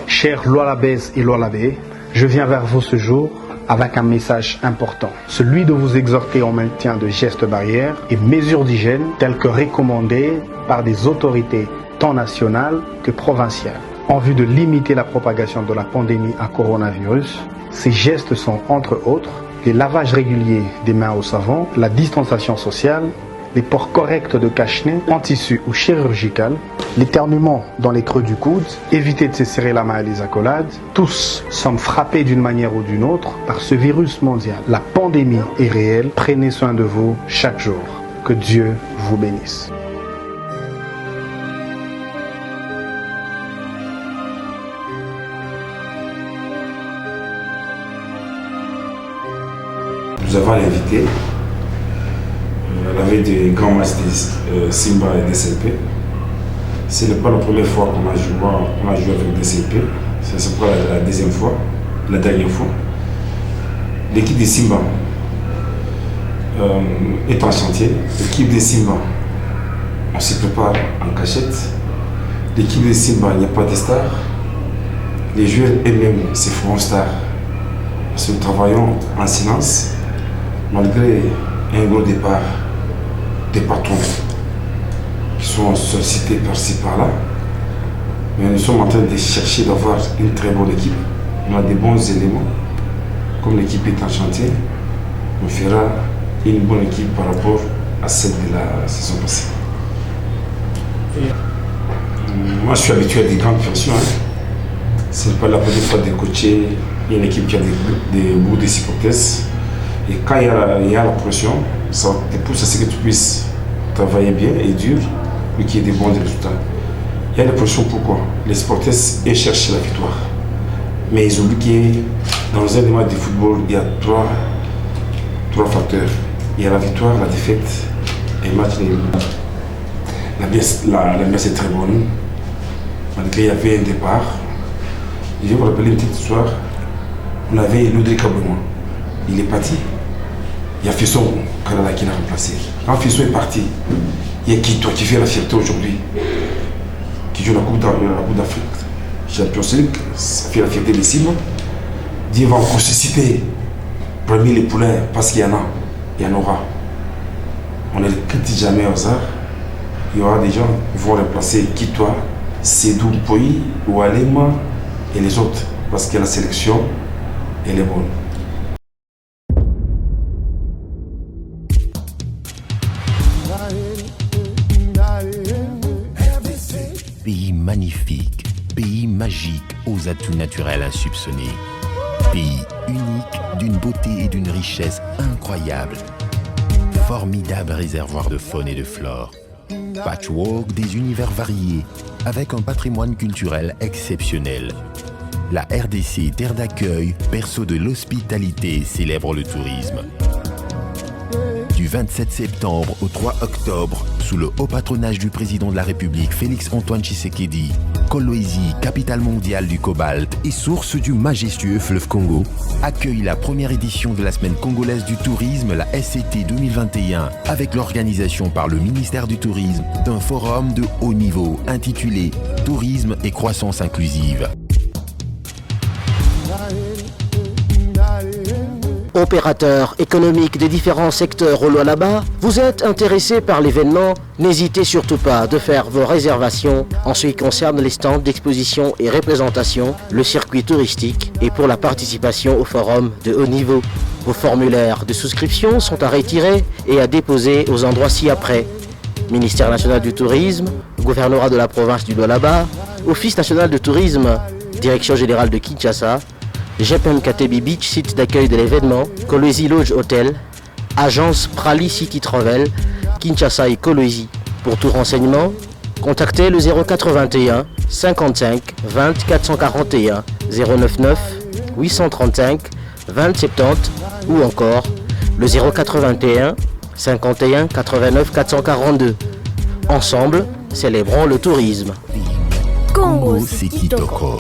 Chers Lualabès et Lualabé, je viens vers vous ce jour avec un message important, celui de vous exhorter au maintien de gestes barrières et mesures d'hygiène telles que recommandées par des autorités tant nationales que provinciales. En vue de limiter la propagation de la pandémie à coronavirus, ces gestes sont entre autres les lavages réguliers des mains au savon, la distanciation sociale, les ports corrects de cache-nez en tissu ou chirurgical, l'éternuement dans les creux du coude, éviter de se serrer la main à les accolades. Tous sommes frappés d'une manière ou d'une autre par ce virus mondial. La pandémie est réelle, prenez soin de vous chaque jour. Que Dieu vous bénisse. Nous avons invité la veille des grands matchs de Simba et DCP. Ce n'est pas la première fois qu'on a joué avec DCP, c'est pas la deuxième fois, la dernière fois. L'équipe de Simba est en chantier. L'équipe de Simba, on se prépare en cachette. L'équipe de Simba, il n'y a pas de stars. Les joueurs eux-mêmes se feront stars. Parce que nous travaillons en silence, malgré un gros départ des patrons qui sont sollicités par-ci par-là. Mais nous sommes en train de chercher d'avoir une très bonne équipe. On a des bons éléments. Comme l'équipe est en chantier, on fera une bonne équipe par rapport à celle de la saison passée. Moi, je suis habitué à des grandes pressions. Ce n'est pas la première fois de coacher une équipe qui a beaucoup de supporters. Et quand il y a la pression, ça te pousse à ce que tu puisses travailler bien et dur pour qu'il y ait des bons résultats. Il y a la pression pourquoi? Les supporters cherchent la victoire. Mais ils oublient que dans un match de football, il y a trois facteurs. Il y a la victoire, la défaite et le match nul. La messe est très bonne. Malgré qu'il y avait un départ. Je vais vous rappeler une petite histoire. On avait Loudri Kabouema. Il est parti. Il y a Fisson Canada qui l'a remplacé. Quand Fisson est parti, il y a qui toi qui fait la fierté aujourd'hui, qui joue la Coupe d'Afrique, Champions League, ça fait la fierté des Simba. Dieu va encore susciter parmi les poulains parce qu'il y en a, il y en aura. On ne le quitte jamais au hasard. Il y aura des gens qui vont remplacer qui toi, Sédou Poyi, Oualema et les autres parce que la sélection elle est bonne. Pays magnifique, pays magique aux atouts naturels insoupçonnés. Pays unique d'une beauté et d'une richesse incroyables. Formidable réservoir de faune et de flore. Patchwork des univers variés avec un patrimoine culturel exceptionnel. La RDC, terre d'accueil, berceau de l'hospitalité, célèbre le tourisme. Du 27 septembre au 3 octobre, sous le haut patronage du président de la République Félix-Antoine Tshisekedi, Kolwezi, capitale mondiale du cobalt et source du majestueux fleuve Congo, accueille la première édition de la Semaine congolaise du tourisme, la SCT 2021, avec l'organisation par le ministère du Tourisme d'un forum de haut niveau intitulé « Tourisme et croissance inclusive ». Opérateurs économiques des différents secteurs au Lualaba, vous êtes intéressé par l'événement, n'hésitez surtout pas de faire vos réservations en ce qui concerne les stands d'exposition et représentation, le circuit touristique et pour la participation au forum de haut niveau. Vos formulaires de souscription sont à retirer et à déposer aux endroits ci-après. Ministère national du tourisme, gouvernorat de la province du Lualaba, Office national de tourisme, Direction générale de Kinshasa, GPM Katebi Beach, site d'accueil de l'événement, Kolwezi Lodge Hotel, Agence Prali City Travel, Kinshasa et Kolwezi. Pour tout renseignement, contactez le 081 55 20 441 099 835 20 70 ou encore le 081 51 89 442. Ensemble, célébrons le tourisme. Congo, c'est Kitoko.